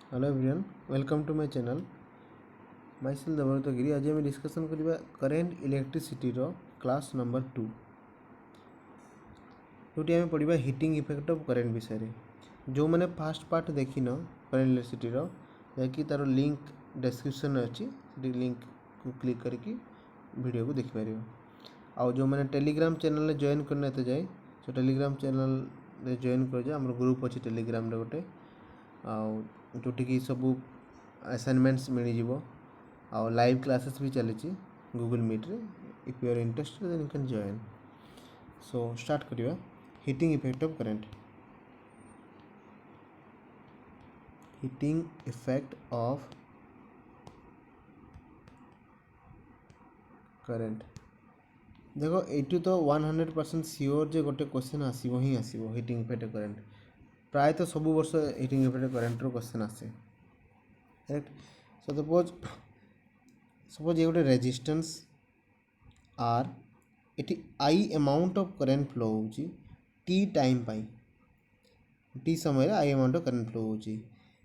Hello everyone, welcome to my channel. Myself Debabrata Giri. आज आम discussion करबा करेंट इलेक्ट्रिसिटी रो क्लास नंबर 2, जोटी आम पढ़ा हिटिंग इफेक्ट ऑफ करेंट विषय में। जो मैंने फास्ट पार्ट देखिन करेंट इलेक्ट्रिसिटी रो जैकि तार लिंक डिस्क्रिप्शन अच्छी लिंक को क्लिक करके वीडियो को देख पार। आउ जो मैंने टेलीग्राम चैनल में जॉइन करने तो जाए सो टेलीग्राम चैनल रे जॉइन कर जाए। आम ग्रुप अच्छी टेलीग्राम गोटे जोटिकी सब असाइनमेंट्स मिल जाव लाइव क्लासेस भी चली गूगल मीट रे। If you are interested then you can join. So start करिया heating effect of current. Heating effect of current. देखो ये तो 100% सियोर जे गोटे क्वेश्चन आसो ही आसो हिटिंग इफेक्ट ऑफ करेंट। प्राय तो सब वर्ष हिटिंग इफेक्ट ऑफ करेंट रो क्वेश्चन आसे, करेक्ट। सो सपोज ये गोटे रेजिस्टेंस आर, इटी I amount of current flow होची टी टाइम पाई, टी समय I amount of current flow होची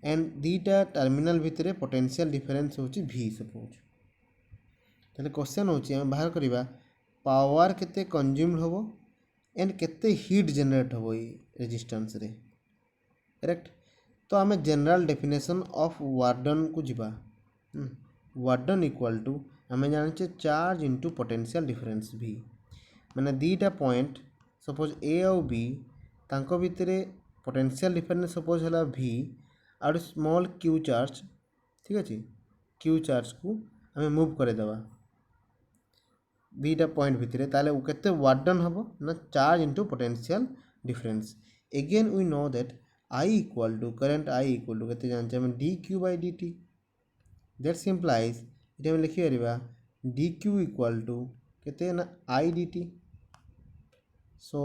एंड दीटा टर्मिनल भितर पोटेंशियल डिफरेंस होची भी। सपोज ताले क्वेश्चन होची हम बाहर करबा पावर केते कंज्यूम्ड होबो एंड केते हीट जनरेट होबो ये रेजिस्टेंस रे, करेक्ट। तो आम जनरल डेफिनेशन ऑफ वार्डन को जीवा। वार्डन इक्वल टू आम जाने चार्ज इंटू पोटेंशियल डिफरेंस भी। मैंने दीटा पॉइंट सपोज ए आउ बी तांको भितरे पोटेंशियल डिफरेंस सपोज है भी और स्मॉल क्यू चार्ज, ठीक अच्छे। क्यू चार्ज को आम मूव करदेवा बीटा पॉइंट भितर ताले केते वार्डन हम ना charge into potential difference. Again we know that I equal to current I equal to केते जानचे हम D Q by D T. That's implies ये हम लिखि पारिबा डी क्यू इक्वल टू केते ना I D T. So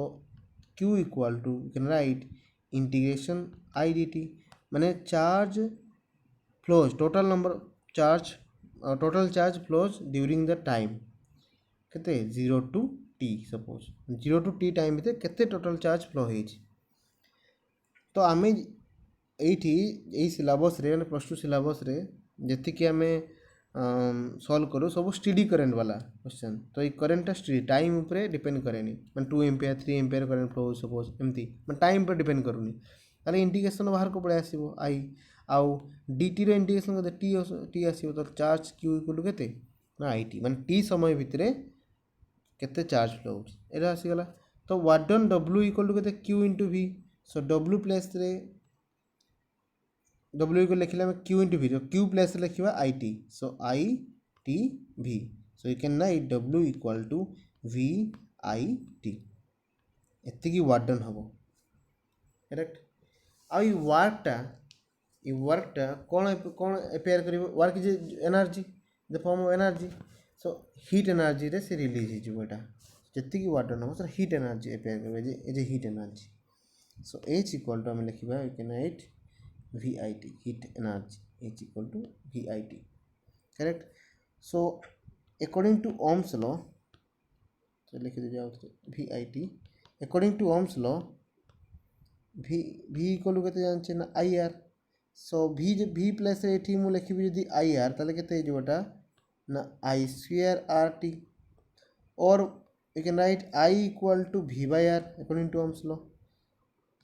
Q equal to you can write integration I D T माने charge flows total number charge total charge flows during the time केते 0 to T. Suppose 0 to T time भितर केते total charge flow होइछि। तो आम ये syllabus रे +2 syllabus रे जति कि आम सॉल्व करूँ सब स्टडी करेंट वाला क्वेश्चन। तो ये करेंट स्टडी टाइम ऊपर डिपेंड करेनी मैं 2 ampere 3 ampere current flow suppose एमती मैं टाइम पर डिपेंड करूनी। ताले इंटीग्रेशन बाहर को पड़े आसो आई आउ डी टी रो इंटीग्रेशन के टी आसो। तो चार्ज क्यू इक्वल टू केते ना आई टी माने टी समय भितर केते चार्ज फ्लो हो आसीगला। तो वार्डन डब्ल्यू इक्वल टू केते क्यू इंटू भी। सो डब्ल्यू प्लेस रे डब्ल्यू को लिखले हम क्यू इंटू भी, तो क्यू प्लेस लिखा I T. So I T भी। So you can write W equal to V I T. एतिकी वार्डन हम, करेक्ट। आ वर्कटा कौन कौन एपेयर कर work is energy the form of energy. So heat energy रे से रिलीज होटा जी वार्डन हम सर हीट एनर्जी एपेयर कर as a heat energy. So H equal to आम लिखा you can write V I T heat energy H equal to V I T, correct. So according to ohms law लिखि दे जाओ V I T according to ohms law भी equal to केते जानछे ना I R. सो भी plus ये मुझे लिखी जब आई आर ताले केते जोटा ना आई स्क्वायर आर टी और you can write I equal to V by R according to ohms law.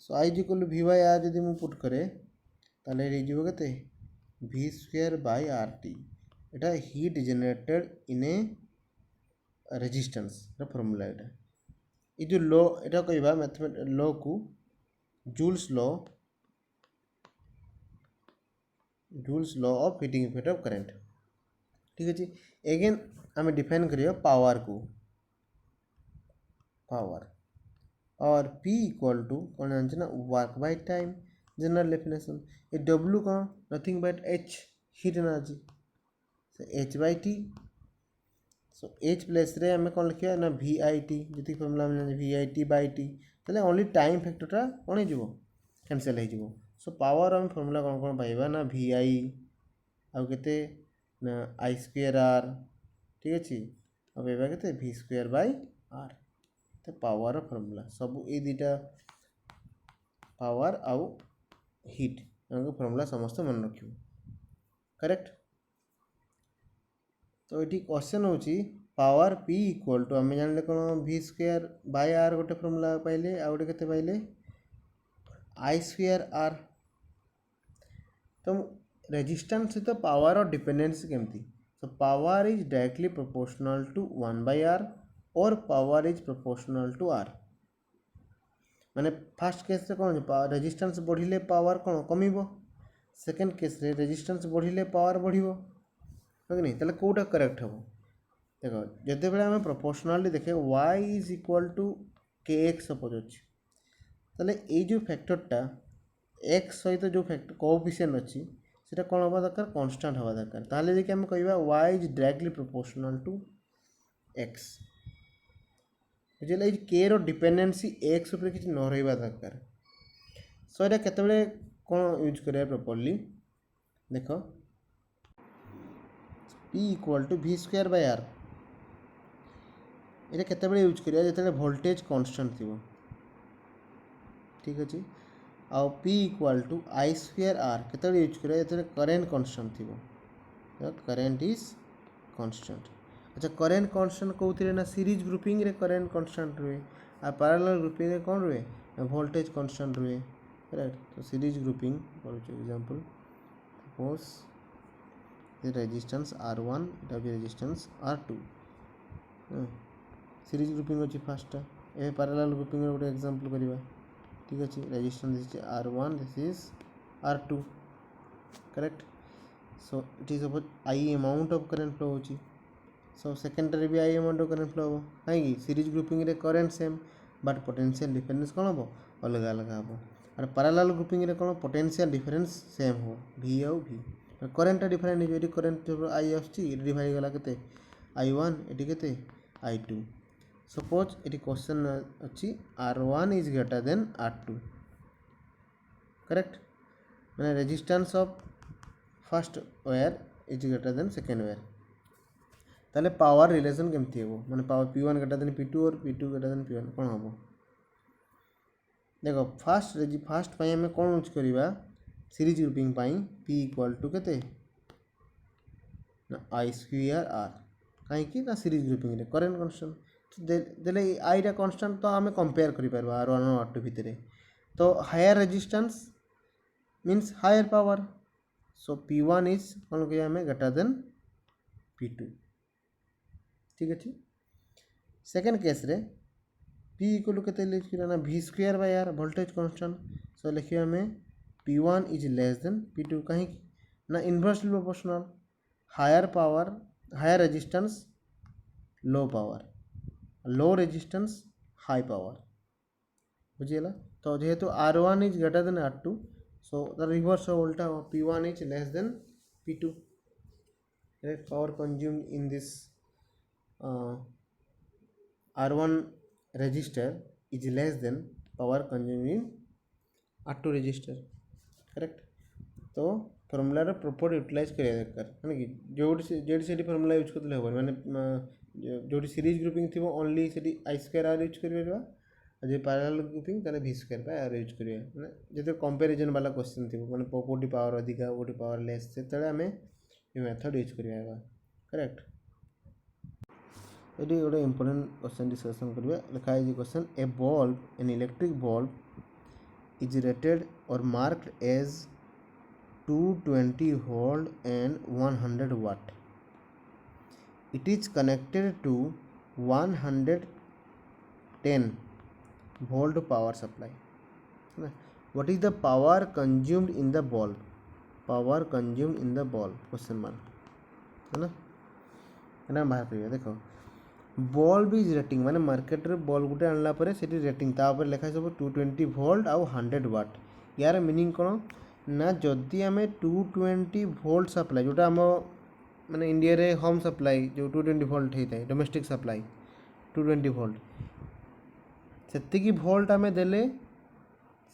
So I equal to V by R जब मुझे पुट करे ताले रेजिबो केते V square by R T. एटा heat generated in a resistance formula. एटा ये जो लॉ एटा कहबा मैथमेटिक्स लॉ को Joule's law of heating effect of current, ठीक अच्छे। अगेन आम डिफाइन करिया पावर को। पावर और P इक्वल टू कौन जानते ना work by time general definition. ये W कौन nothing but H heat energy H by T। So H place रे आम कौन लिखा ना वी आई टी जी formula V I T by T ताले ओनली टाइम फैक्टरटा कौन हो कैंसल हो। सो पावर आम फर्मूला कौन कौन पाइबा ना वी आई आउ केते ना आई स्क्वायर आर, ठीक अच्छे। और पाइबा केते वी स्क्वायर बाय आर। तो पावर फर्मूला सब ये दुटा पावर आउ हीट फर्मुला समस्त मन रख करेक्ट। तो ये क्वेश्चन हूँ पावर P इक्वल टू आम जान कौन V स्क्वायर बाय R गोटे फर्मुला पाइले आ गए के पाइले I स्क्वायर R। तो रेजिस्टेंस सहित पावर और डिपेंडेंसी केमती so power is directly proportional to 1/R और power is proportional to R। माने फर्स्ट केस रे कौन रेजिस्टेंस बढ़िले पावर कौन कमिबो सेकेंड केस रे रेजिस्टेंस बढ़िले पावर बढ़िबो है कि नहीं ताले कोटा करेक्ट हबो देखो जते बेले हम प्रोपोर्शनली देखे y is equal to kx suppose अछि ताले ए जो फैक्टरटा x सहित जो फैक्टर कोएफिशिएंट अछि सेटा कोन हबा दरकार कांस्टेंट हबा दरकार ताले देखि हम कहबा y is directly proportional to x बुझिले k रो डिपेंडेंसी x ऊपर किछि न रहइबा दरकार। सो एटा केते बेले कोन यूज करिया प्रॉपर्ली देखो P equal to V square by R एटा केते बेले यूज करिया जते वोल्टेज कांस्टेंट थिबो ठीक अछि आ P equal to I square R केते बेले यूज करिया जते करंट कांस्टेंट थिबो करंट इज कांस्टेंट। अच्छा करंट कांस्टेंट कोउथिरे ना सीरीज ग्रुपिंग रे करंट कांस्टेंट रुए आ पैरेलल ग्रुपिंग रे कोन रुए वोल्टेज कांस्टेंट रुए राइट। तो series grouping for example suppose the resistance R1 इटा भी resistance R2 सीरीज ग्रुपिंग अछि फर्स्ट ए पैरेलल ग्रुपिंग रे गोटे एग्जांपल करिवा ठीक अछि resistance this R1 this is R2 correct. So it is about I amount of current flow होछि सो सेकेंडरी भी I amount of current flow हो काई सीरीज ग्रुपिंग रे current same but potential difference कोन हो अलग अलग हो और पैरेलल ग्रुपिंग रे कोन पोटेंशियल डिफरेंस सेम हो V और V करंट डिफरेंट है करंट आई आसची डिवाइड गला केते I1 एटी केते I2 सपोज एटी क्वेश्चन अछि R1 is greater than R2 correct माने resistance of first wire is greater than second wire ताले पावर रिलेशन केमती हेबो माने power P1 greater than P2 और P2 ग्रेटर देन P1 कोन हबो देखो फर्स्ट पई हमें कोन यूज करिवा सीरीज ग्रुपिंग पाई P इक्वल टू केते ना I स्क्वायर R काहे कि ना सीरीज ग्रुपिंग रे करंट कांस्टेंट देले I रा कांस्टेंट तो हमें कंपेयर करि परबा R1 और R2 भितरे तो higher resistance means higher power so P1 is कोन के हमें ग्रेटर देन P2 ठीक अछि। सेकंड केस रे P इक्वल टू केते लिख ना V square by R voltage constant so लिखियो हमें P1 is less than P2 कहीं ना inversely proportional higher power higher resistance low power low resistance high power बुझिएला। तो जेहेतु R1 is greater than R2 so the reverse उल्टा P1 is less than P2 right power consumed in this R1 resistor is less than power consumed in R2 resistor correct. तो formula रे proper utilise करिया दरकार है कि जोडी सेठी formula use करले होबो माने जोडी सीरीज ग्रुपिंग थिबो ओनली सेठी I स्क्वायर R यूज करबा आ जे पैरेलल ग्रुपिंग ताले V square by R use करिया माने जते कंपैरिजन वाला क्वेश्चन थिबो माने कोडी पावर अधिका कोडी पावर लेस से तळे हमें ये मेथड यूज करिया करेक्ट। एटी गोटे इंपोर्टेंट क्वेश्चन डिस्कशन करबा लिखा है question A bulb an electric bulb is rated or marked as 220 volt and 100 watt. It is connected to 110 volt power supply. What is the power consumed in the bulb? Power consumed in the bulb question mark है ना एना बाहर करिया देखो bulb is rating माने market रे bulb गुटे आणला परे सेठी rating ता ऊपर लिखा सब 220 वोल्ट आउ 100 वाट यार मीनिंग कोन ना जदी हमें 220 वोल्ट सप्लाई जोटा हम माने इंडिया रे होम सप्लाई जो 220 वोल्ट हेता है डोमेस्टिक सप्लाई 220 वोल्ट सेति की वोल्ट हमें देले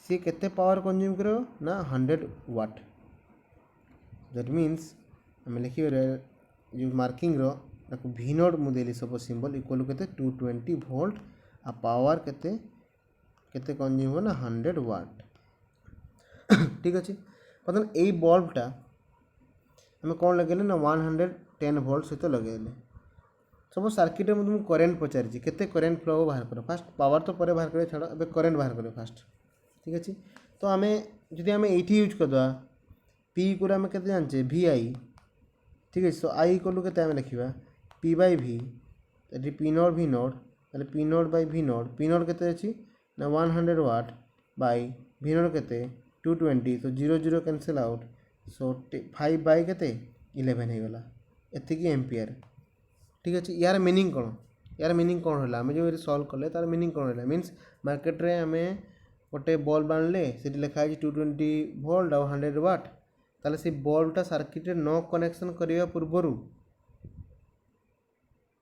सी केते पावर कंज्यूम करो ना 100 वाट दैट मींस हम लिखियो रे जो मार्किंग रो ताको V नोट मु देली सब सिंबल इक्वल केते 220 वोल्ट आ पावर केते केते कंज्यूम हो ना 100 वाट ठीक अछि। बर्तमान यही बल्बटा आम कौन लगे ना 110 वोल्ट सहित लगे सपोज सर्किट में तुमको करेन्ट पचारि केते करेन्ट फ्लो बाहर कर फास्ट पावर तो पर बाहर कर छाड़ ए करेन्ट बाहर कर फास्ट ठीक अच्छे तो आम जदि आम ये यूज करदे पी को आम के जाने vi ठीक है सो आई इक्वल के लिखा पी बाय भि पी नोट भि नोट ताले पी नोट बाय भि नोट पी नोट के अच्छी ना 100 वाट बाय भि नोट के 220 तो 0 0 कैंसल आउट सो 5 बाय के 11 हो गला एतिकी एम्पियर ठीक अच्छे यार मीनिंग कौन है आम जो सल्व कले तार मीनिंग कौन है मीन्स मार्केट रे आम गोटे बल्ब आनले से लिखा है 220 वोल्ट और 100 वाट ताले से बल्बटा सर्किट रे न कनेक्शन करने पूर्वर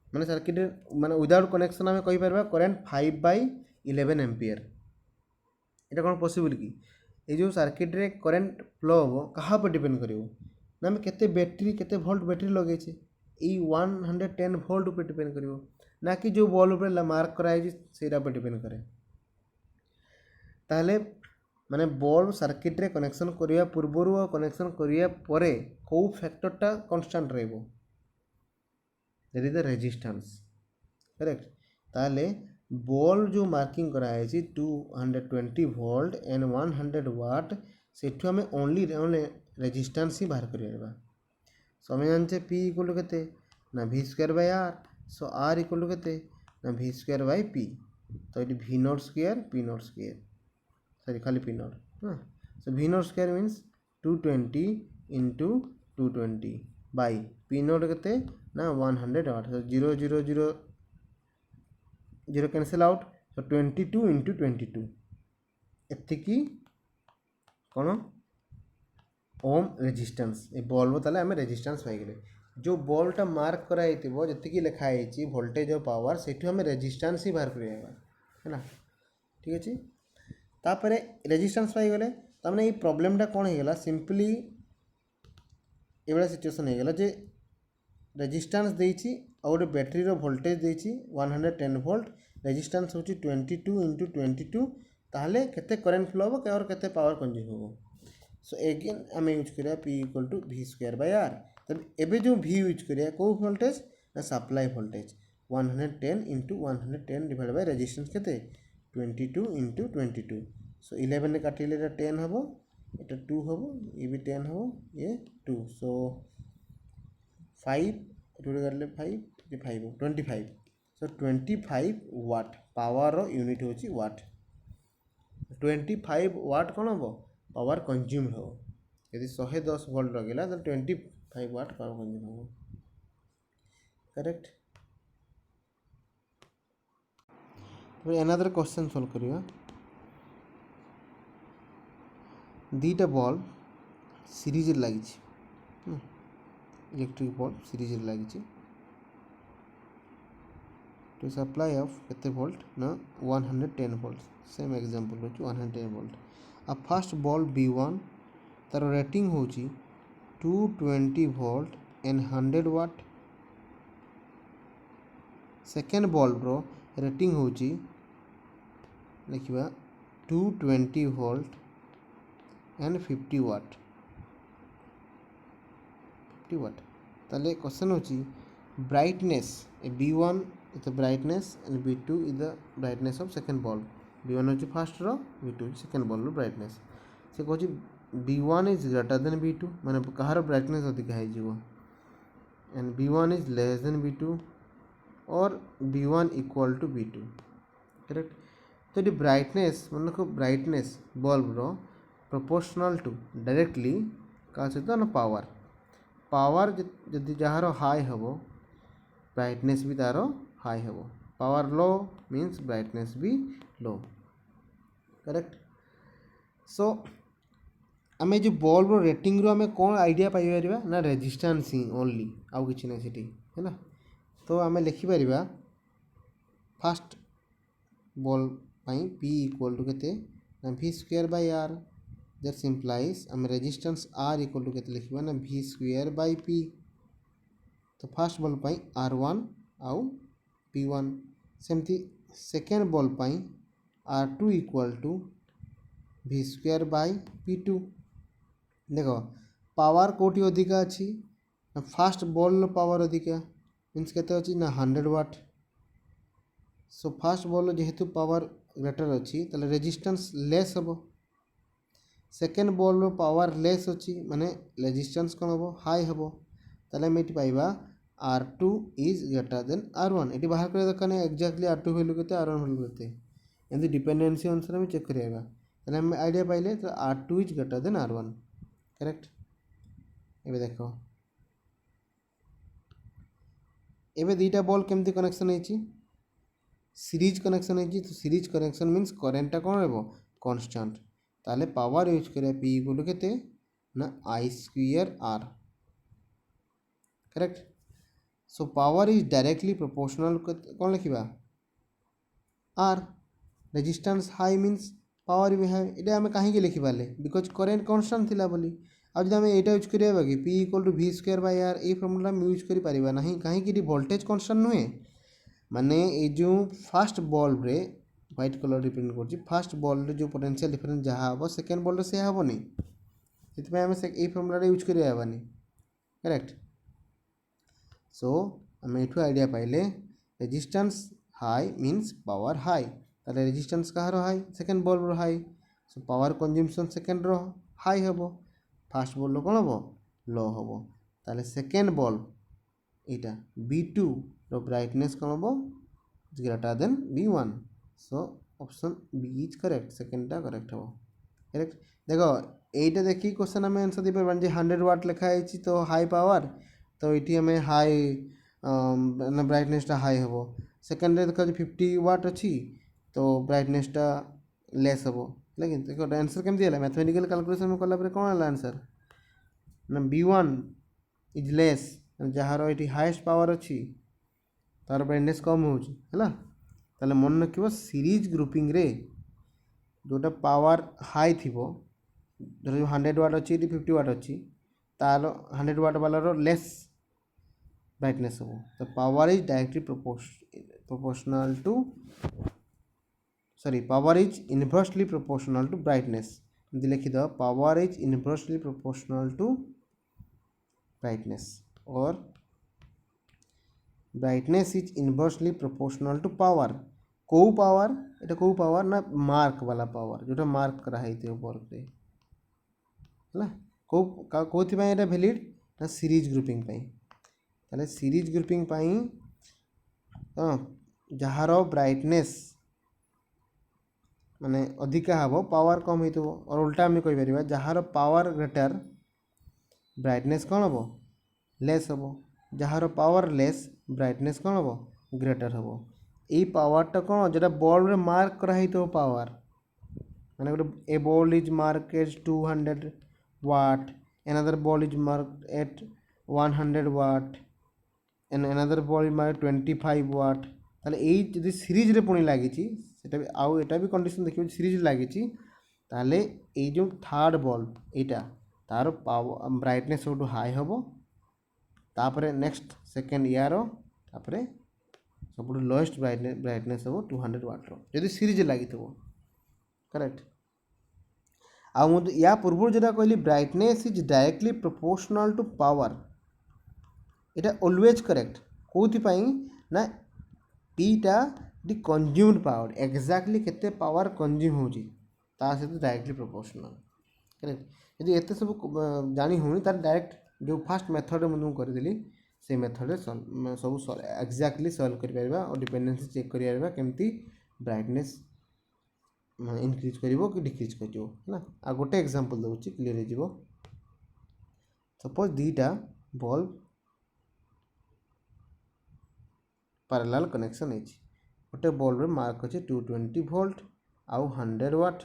माने सर्किट माने विदाउट कनेक्शन आम कहीपर करेन्ट 5/11 एम्पियर ये कौन पॉसिबल कि ये जो सर्किट रे करेन्ट फ्लो हो कहाँ पर डिपेंड करिवो ना आम केते बैटरी केते वोल्ट बैटरी लगे 110 वोल्ट पर डिपेंड करिवो ना कि जो बल्ब पर मार्क कराई से डिपेंड करे ताहले माने बल्ब सर्किट रे कनेक्शन करिया पूर्वर और कनेक्शन करिया परे को फैक्टरटा कांस्टेंट रहबो that is the resistance correct ताहले बल्ब जो मार्किंग कराई 220 वोल्ट एंड 100 वाट सेठु हमें ओनली रेजिस्टेंस ही बाहर करिया सो आम जानते पी इक्वल के ना V square by R so R equal के ना भि स्क्वायर बाय पी तो ये V naught square P naught square sorry खाली पी नोट हाँ so V naught square means 220 into 220 by P naught के ना 100 watt so 0 0 0 0 cancel out so 22 into 22 एतिकी कौन ओम रेजिस्टेंस ये बल्ब ताले आम रेजिस्टेंस पाइगले जो बल्बटा मार्क कराई जी लिखाई वोल्टेज और पावर से आम रेजिस्टेंस ही बाहर कर है ठीक अच्छे तापर रेजिस्टेंस पाइगले तमें ये प्रोब्लेमटा कौन होगा सिंपली ये सिचुएसन होगा जे रेजिस्टेंस देती और गोटे बैटेरी वोल्टेज देती 110 वोल्ट रेजिस्टेंस हूँ 22 इंटू 22 ताहले केते करेन्ट फ्लो हम और केते पावर कंज्यूम हो सो एगेन आम यूज करिया P equal to V square by are तब एबे जो भि यूज करिया को वोल्टेज ना supply voltage 110 into 110 divide by resistance केते 22 इंटू 22 सो 11 ने काटिले 10 हम এটা 2 हम ये भी 10 हम ये 2 सो 5 2 काटले 5 ये 5 25 सो 25 वाट पावर रो यूनिट होची वाट 25 वाट कौन हम पावर कंज्यूम हो यदि 110 वोल्ट लगे तो 25 वाट पावर कंज्यूम हो करेक्ट तो अनदर क्वेश्चन सॉल्व करिया दीटा बल्ब सीरीज लगी इलेक्ट्रिक बल्ब सीरीज लगी टू सप्लाई ऑफ केते वोल्ट ना 110 वोल्ट सेम एग्जांपल होची 110 वोल्ट आ फर्स्ट बल्ब B1 तार रेटिंग होची 220 volt and 100 watt second bulb रो रेटिंग होची लिखिबा 220 वोल्ट एंड 50 वाट ताले क्वेश्चन होची brightness B1 is the brightness and B2 is the brightness of second bulb B1 होची first रो B2 सेकंड बल्ब रो ब्राइटनेस से कहची B1 is greater than B2 माने कहार ब्राइटनेस अधिक है जीवो and B1 is less than B2 और B1 equal to B2 correct तो ये ब्राइटनेस मन को ब्राइटनेस बल्ब रो प्रोपोर्शनल टू डायरेक्टली का सहित ना पावर पावर जदि जार हाई हम ब्राइटनेस भी तार हाई हम पावर लो मीन्स ब्राइटनेस भी लो करेक्ट सो आम जो बल्ब रेटिंग रो आम कौन आइडिया पाई ना रेजिस्टेंस ही ओनली आउ कि ना सीटी है ना तो आम लिखिपर first bulb P equal to के V square by R that simplifies आम रेजिस्टेंस R इक्वल टू के लिखा ना भि स्क्वायर बाय P तो फास्ट बल्ब R1 आउ P1 सेमती second bulb R2 equal to V square by P2 देख power कोटी अधिका अच्छी ना फास्ट बॉल पावर अधिका मीन्स केते अच्छी ना 100 वाट। सो फास्ट बॉल जेहेतु पावर ग्रेटर अच्छी ताले रेजिस्टेंस लेस हम। सेकेंड बॉल पावर लेस अच्छी माने रेजिस्टेंस कौन हम हाई हम। ताले हम ये पाइबा R2 is greater then R1। ये बाहर कर दरकार नहीं एक्जाक्टली R2 वैल्यू केते R1 वैल्यू केते एमती डिपेंडेंसी अनुसार हम चेक करिएगा। ताले हम आइडिया पाइले तो R2 is greater then R1 correct. एबे देखो एबे दुईटा बॉल केमती कनेक्शन है सीरीज कनेक्शन है। तो सीरीज कनेक्शन मीन्स करेंटा कौन रहो कांस्टेंट। ताले पावर यूज करिया P इक्वल केते ना I square R correct. So power is directly proportional कौन लिखा R। Resistance high means power भी हाई। ये आम कहीं लिखिपारे बिकज करेन्ट कन्स्टांट थिला बोली। आज जब आम यहाँ यूज करा कि P equal to V square by R ये फर्मुला यूज करें ना कहीं वोल्टेज कन्स्टांट नुहे माने ये जो फास्ट बॉल रे व्हाइट कलर डिपेंड कर फास्ट बॉल रे जो पोटेंशियल डिफरेंस जहाँ हम सेकेंड बॉल से हेनी से आम ये फर्मुला यूज करानी करेक्ट। सो आम ये आइडिया पाइले resistance high means power high ताले रेजिस्टेंस कहार हाई सेकेंड बॉल रो high. So power consumption second रो हाई हम फास्ट बॉल रो कौन हम लो हम। ताले सेकेंड बॉल इटा B2 रो ब्राइटनेस कौन हम greater than B1। So option B is correct सेकेंडटा करेक्ट हम करेक्ट। देखो এইটা देखी क्वेश्चन आम आंसर दी पारबान 100 वाट लिखा है तो हाई पावर तो ये आम हाई ब्राइटनेसटा हाई हम। सेकेंड देखा 50 वाट अच्छी तो ब्राइटनेसटा लेस हम लेकिन देखो आंसर केमती है मैथमेटिकल कैलकुलेशन कला कौन है आंसर ना B1 इज लेस जार ये हाईएस्ट पावर अच्छी तार ब्राइटनेस कम होता मन रख सीरीज ग्रुपिंग रे जोटा पावर हाई थी धर 100 वाट अच्छी 50 वाट अच्छी तार 100 वाट वाला लेस ब्राइटनेस हम। तो power is directly proportional to power is inversely proportional to brightness लिखिद power is inversely proportional to brightness और brightness is inversely proportional to power. कौ पावर এটা कौ पावर ना मार्क वाला पावर जोटा मार्क करा है वर्क रे है कौ कौन भैलिड ना सीरीज ग्रुपिंग ताले सीरीज ग्रुपिंग जार ब्राइटनेस माने अधिका हम पावर कम हो और उल्टा आम कहीपर जार पावर ग्रेटर ब्राइटनेस कौन हम लेस हम जार पावर लेस ब्राइटनेस कौन हम ग्रेटर हम। ये पावरटा कौन जो बॉल रे मार्क कराई तो पावर माने गोटे a bulb is mark as 200 watt another bulb is mark at 100 watt and another bulb is mark 25 watt. ताले यही जो सीरीज रे पुणी लगी आउ एटा भी कंडीशन देखिए सीरीज लगी ताले ये जो थर्ड बॉल यहाँ तार पावर ब्राइटनेस सब हाई हम तापर नेक्स्ट सेकेंड यार तापर सब लोएस्ट ब्राइटनेस हम 200 वाट रो सीरीज लगी करेक्ट। आ या पूर्व जो कहली brightness is directly proportional to power এটা অলওয়েজ करेक्ट कौन ना पीटा डी कंज्यूम्ड पावर एक्जाक्टली केते पावर कंज्यूम होची ता सहित डायरेक्टली प्रोपोर्शनल करेक्ट। यदि एते सब जानी होनी तार डायरेक्ट जो फास्ट मेथड मुझे करदेली से मेथड सब एक्जाक्टली सॉल्व कर पारिबा और डिपेंडेंसी चेक कर पारिबा केमती ब्राइटनेस इनक्रीज करिवो कि डिक्रीज करिवो है ना। आ गोटे एग्जांपल दउची क्लियर हो जिवो। सपोज दीटा बल्ब पैरेलल कनेक्शन है गोटे बल्ब मार्क अच्छे 220 वोल्ट आउ 100 वाट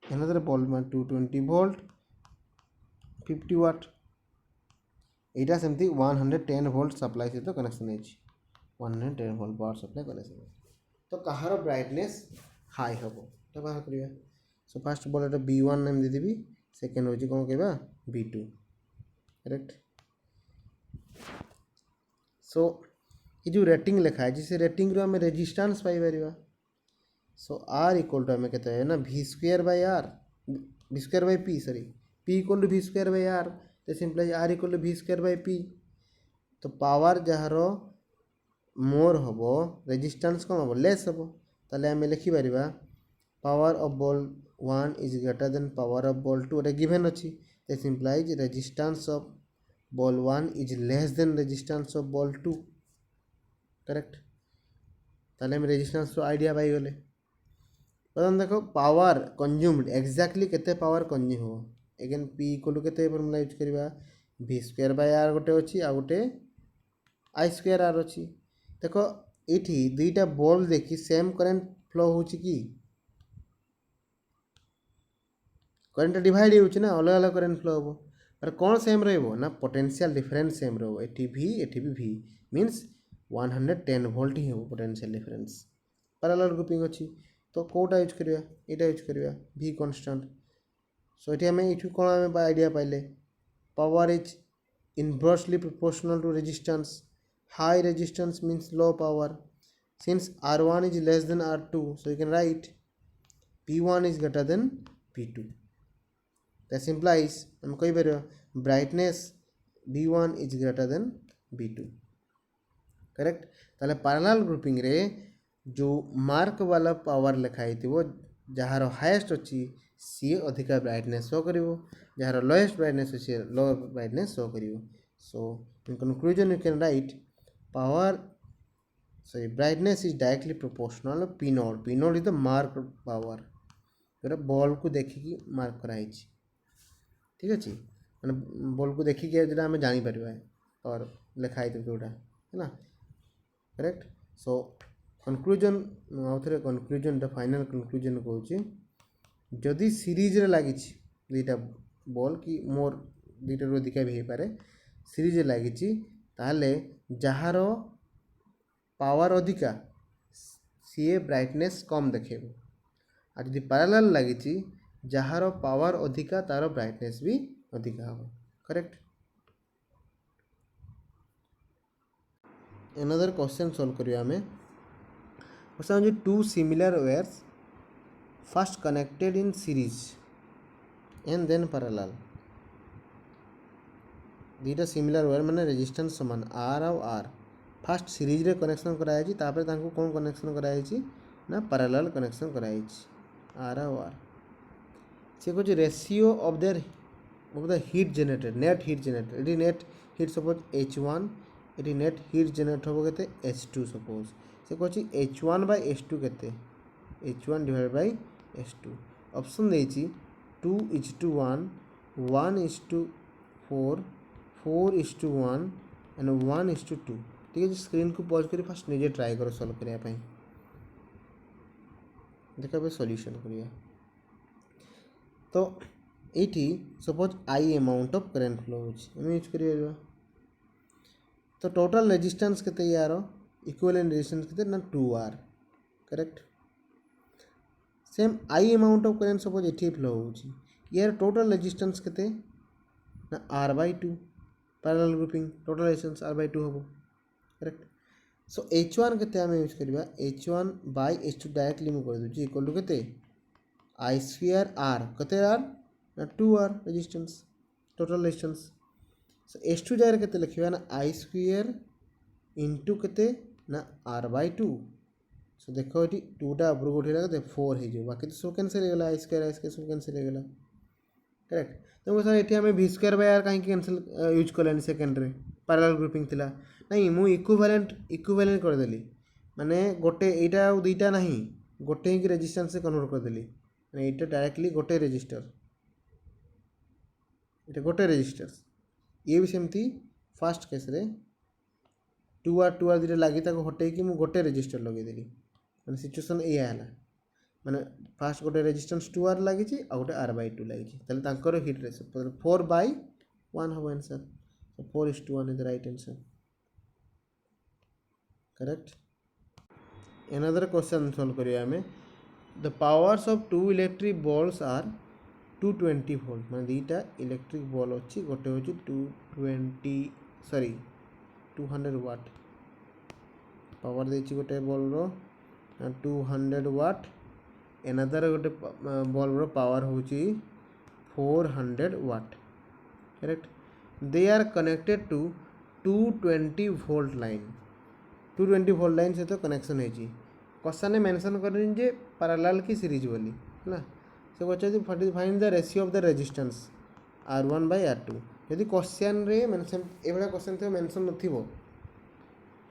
एनादर बल्ब में 220 वोल्ट 50 वाट यहाँ सेमती 110 वोल्ट सप्लाई सहित कनेक्शन है 110 वोल्ट पावर सप्लाई कनेक्शन तो कहार ब्राइटनेस हाई हम तो बाहर करवा। सो फास्ट बॉल एटा B1 नाम देदेवी सेकेंड हूँ कौन कहवा B2 करेक्ट। सो ये जो रेटिंग लिखा है जिस रेटिंग रो आम रेजिस्टेंस पाइपर। सो R इक्वल टू आम के ना V square by R V square by P sorry P equal to V square by R this implies R equal to V square by P तो power जार more हम resistance कौन हम less हम ताले आम लिखिपर power of bulb 1 is greater than power of bulb 2 given अच्छी this implies resistance of bulb 1 is less than resistance of bulb 2 correct ताले हम रेजिस्टेंस आइडिया पाई गले बर्तमान देखो पावर कंज्यूम्ड एक्जाक्टली केते पावर कंज्यूम हो अगेन P इक्वल टू केते formula use करबा V स्क्वायर बाय R गोटे अछि आ गोटे I स्क्वायर R अछि देखो एठी दुईटा बॉल देखी सेम करंट फ्लो होची कि करंट डिवाइड होची ना अलग अलग करंट फ्लो हो पर कौन सेम रहबो ना पोटेंशियल डिफरेंस सेम रहबो एठी भी V मींस 110 वोल्ट ही हो पोटेंशियल डिफरेंस पैरेलल ग्रुपिंग अछि तो कोटा यूज करिया एटा यूज करिया V कांस्टेंट सो एठी हमें इठू कोन हमें आइडिया पाइले power is inversely proportional to resistance high resistance means low power since R1 is less than R2 so you can write P1 is greater than P2 that implies हम कही बार brightness B1 is greater than B2 correct ताले parallel grouping रे जो mark वाला power लिखाई थी वो jar highest अच्छी सी अधिका ब्राइटनेस शो करिवो जार लोएस्ट ब्राइटनेस अच्छी लो ब्राइटनेस शो करिवो so in conclusion you can write power sorry brightness is directly proportional P naught is the mark power जोटा बॉल को देखिकी मार्क कराई ठीक अच्छे मैंने बॉल को देखिकी जो आम जापर और लिखाई जोटा है ना करेक्ट सो कनक्लूजन आउ थे कनक्लूजन फाइनल कनक्लूजन कौन जदि सीरीज रे लगी दुईटा बॉल कि मोर दुईटा रू अधिका भी हो पारे सीरीज लगी ताहले जार पावर अधिका सी ब्राइटनेस कम देखेबो आ जदि पैरेलल लगी जार पावर अधिका तार ब्राइटनेस भी अधिका हो करेक्ट another question solve करिया हमें क्वेश्चन जो two similar wires first connected in series and then parallel दुईटा सिमिलर वायर माने रेजिस्टेंस समान R और R फास्ट सीरीज रे कनेक्शन कराई तापर तांको कौन कनेक्शन कराई ना पैरेलल कनेक्शन कराई R और R से कुछ ratio of the heat generated net heat generated एटी नेट हीट सपोज H1 एटी नेट हीट जनरेट होबो केते H2 सपोज से कुछ H1 by H2 केते H1 divided by H2 option देछि 2:1 1:4 4:1 एंड 1:2 ठीक है स्क्रीन को पॉज करी फास्ट निजे ट्राई करो सॉल्व करिया पई देखा बे सॉल्यूशन करिया तो एठी suppose I amount of current flow होछि हम यूज करिया तो टोटल रेजिस्टेंस केते यार इक्विवेलेंट रेजिस्टेंस केते ना 2R correct same I amount of current suppose एठी फ्लो होछि यार टोटल रेजिस्टेंस केते ना R/2 parallel grouping total resistance R/2 होबो करेक्ट सो H1 केते हम यूज करबा H1 by H2 डायरेक्टली मु कर दूची इक्वल टू केते I स्क्वायर R केते R ना 2R resistance total resistance so H2 जायर केते लिखिबा ना I स्क्वायर इनटू केते ना R/2 सो देखो एटी 2 टा ऊपर उठेला केते 4 हे जो बाकी तो सब कैंसिल हो गेला I स्क्वायर सब कैंसिल हो गेला करेक्ट तो सर ये आम V स्क्वायर बाय R कहीं cancel use Kalani second ray parallel grouping थिला नहीं मु इक्विवेलेंट कर देली माने गोटे एटा और दुईटा नहीं गोटे ही रेजिस्टेंस से कन्वर्ट कर देली माने एटा डायरेक्टली गोटे रेजिस्टर एटा गोटे रेजिस्टर ये भी सेमती फर्स्ट केस रे 2R दुईटा लगी ताको हटे कि मु गोटे रेजिस्टर लगे देली माने सिचुएशन एया हला माने फास्ट गोटे रेजिस्टेंस 2R लगी आ गोटे R/2 लगी ताले तांकर हिट रेशियो 4/1 हो answer so 4:1 is the right answer correct another question solve करिया हमें the powers of two electric balls are 220 volt माने दीटा इलेक्ट्रिक बॉल अछि गोटे होछि 200 वाट पावर देछि गोटे बॉल रो 200 वाट another गोटे बॉल रो पावर होछि 400 watt. Correct. They are connected to 220 volt line. 220 volt line सहित कनेक्शन है क्वेश्चन मेंशन करें जे पैरेलल की सीरीज बोली है से पचार find the ratio of the resistance R1 by R2 यदि क्वेश्चन रे मेंशन एभला क्वेश्चन थे मेंशन नथिबो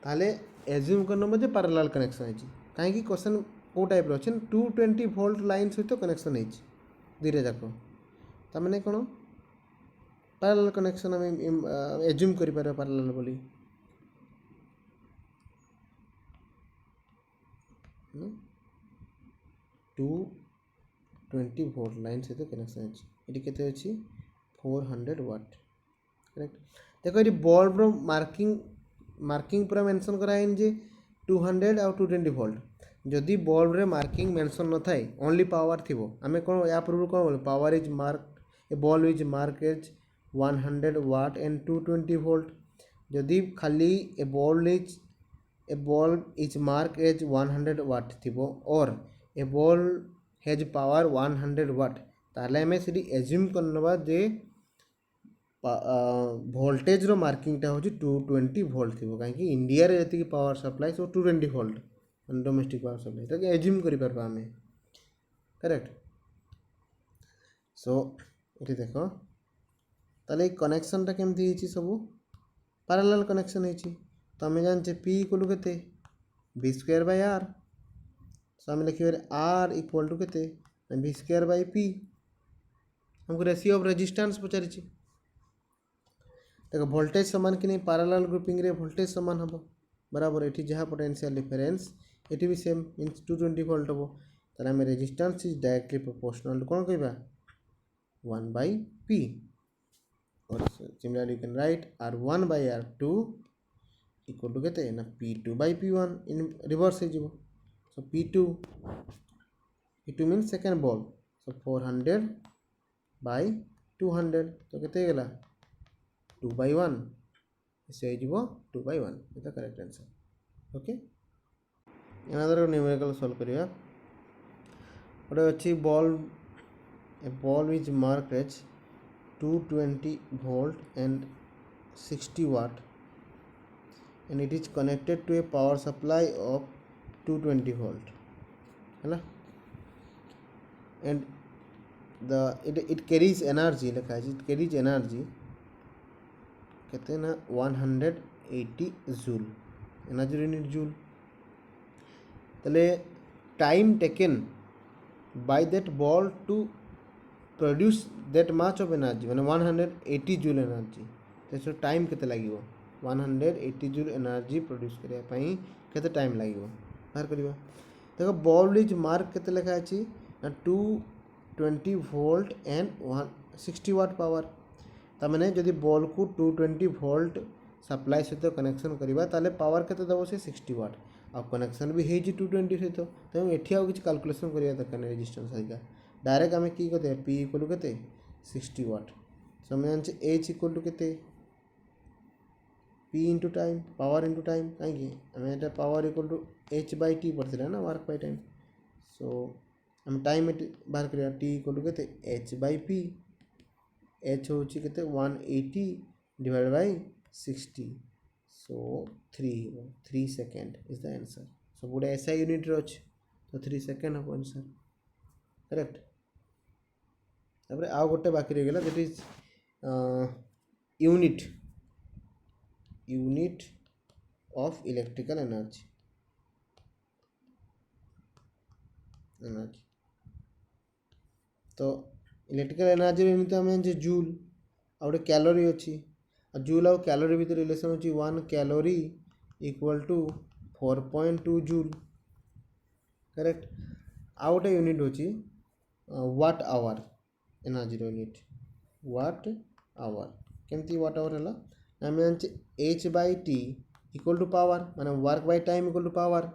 ताले एज्यूम करनो जे पैरेलल कनेक्शन है कहीं क्वेश्चन को टाइप रो अछि 220 वोल्ट लाइन सहित कनेक्शन है धीरे जाको ता माने कोन पैरेलल कनेक्शन हम एज्यूम करि पारे पैरेलल बोली 220 वोल्ट लाइन सहित कनेक्शन है केते अछि 400 वाट. करेक्ट. देखो ये बल्ब रो मार्किंग पूरा मेंशन करा है जे 200 और 220 वोल्ट जदि बल्ब रे मार्किंग मेंशन न थाए ओनली पावर थिबो आमे कोन या पूर्व कोन बोल power is mark a bulb is mark as 100 watt and 220 volt जदि खाली a bulb is mark as 100 watt थिबो और a bulb has power 100 watt ताले हमें सीधी एज्यूम करनबा जे वोल्टेज रो मार्किंग टा होची 220 वोल्ट थिबो काहे कि इंडिया रे जति power supply so 220 volt domestic power supply ताके एज्यूम करि परबा हमें. करेक्ट. सो एठी देखो ताले कनेक्शन टा केमथि हिची सब पैरेलल कनेक्शन हिची तो हमें जानचे P इक्वल टू केते V²/R. सो हमें लिखिबे R इक्वल टू केते V²/P. हमको रेशियो ऑफ रेजिस्टेंस पचारि छी देखो वोल्टेज समान कि नहीं पैरेलल ग्रुपिंग रे वोल्टेज समान हम बराबर एठी जहाँ पोटेंशियल डिफरेंस एठी भी सेम मींस 220 वोल्ट हम ताले हमें resistance is directly proportional to कोन कहबा 1/P. और similarly you can write R1/R2 equal to केते ना P2/P1 इन रिवर्स है जीवो. So P2 means second bulb so 400/200 तो केते गेला 2/1 इसे जीवो 2/1 is the correct answer. Okay. Another numerical solve करिया ओडे अछि bulb a bulb is marked as 220 volt and 60 watt and it is connected to a power supply of 220 volt है and it carries energy लिखा है it carries energy कहते हैं ना 180 joule energy unit joule तले time taken by that bulb to produce that much of energy माने 180 joule energy तो time केते लागिवो 180 जूल एनर्जी प्रोड्यूस करिया पई केते टाइम लागिवो बाहर करिवा. देखो बॉल इज मार्क केते लिखा अछि ना 220 वोल्ट एंड 160 वाट पावर ता माने जदि बॉल को 220 वोल्ट सप्लाई सहित कनेक्शन करिवा ताले पावर केते दबो से 60 वाट आ कनेक्शन भी हे जी 220 सहित तो एठी आ किछ कैलकुलेशन करिया दरकार रेजिस्टेंस आइगा डायरेक्ट हमें की कहते P इक्वल टू केते 60 वाट. सो हमें आंसर H इक्वल टू केते P into time power into time कहीं हमें एटा पावर इक्वल टू H/T पड़थिला ना वर्क बाय टाइम. सो हम टाइम बाहर करिया T इक्वल टू केते H/P. H होची केते 180 divide by 60 so 3 second is the answer. So पूरा SI यूनिट रे अछि तो 3 सेकंड हो आंसर. करेक्ट. तापर आ गोटे बाकी रह गेला that is unit of electrical energy तो इलेक्ट्रिकल एनर्जी यूनिट हमें जे जूल आ गोटे कैलोरी अछि आ जूल और कैलोरी भीतर रिलेशन अछि 1 calorie equal to 4.2 joule. Correct. आ गोटे यूनिट अछि watt hour energy unit watt hour केमती वाट आवर हला हमें जानचे H/T इक्वल टू पावर माने work by time equal to power.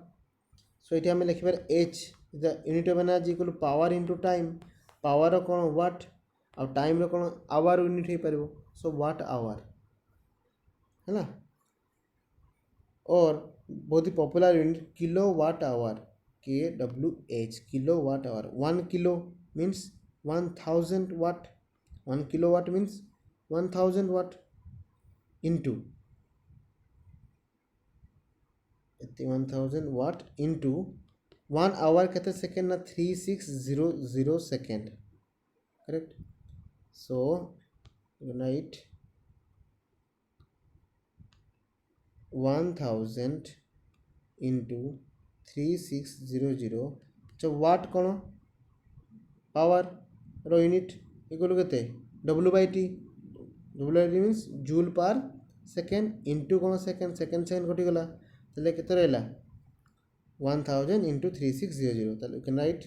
So एठी हमें लिखिबार H is the unit of energy equal to power into time power कोन watt और टाइम रो कोन आवर यूनिट हे परबो सो वाट आवर है ना. और बहुत ही popular unit kilowatt hour KWH kilowatt hour 1 kilo means 1000 watt 1 kilowatt means 1000 watt into 1000 watt into 1 hour kete second na 3600 second, correct? So unite 1000 into 3600 अच्छा वाट कौन power रो unit equal केते W/T, W/T means joule पर second into कौन second second second कटि गला ताले केते रहला 1000 इंटू 3600 ताले यू कैन राइट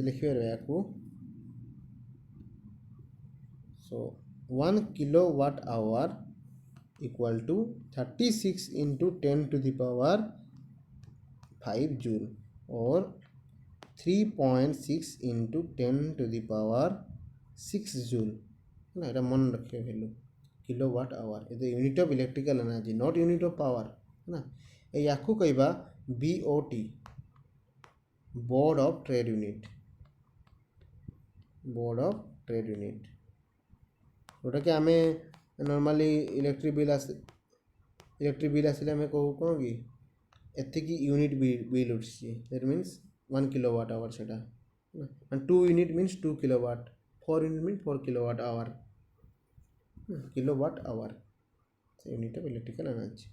लिखियो रे याकू सो 1 kilowatt hour equal to 36 into 10 to the power 5 joule or 3.6 into 10 to the power 6 joule ना এটা মনে রাখিও ভ্যালু কিলোওয়াট আওয়ার এটা unit of electrical energy not unit of power না এই আকু কইবা BOT board of trade unit board of trade unit ওটাকে আমি নর্মালি ইলেকট্রিক বিল আসলে আমি কহু কোন কি এতিকি यूनिट बिल उठছি दैट मीन्स 1 किलोवाट आवर সেটা and 2 unit means 2 kilowatt 4 unit means 4 kilowatt hour kilowatt hour unit of electrical energy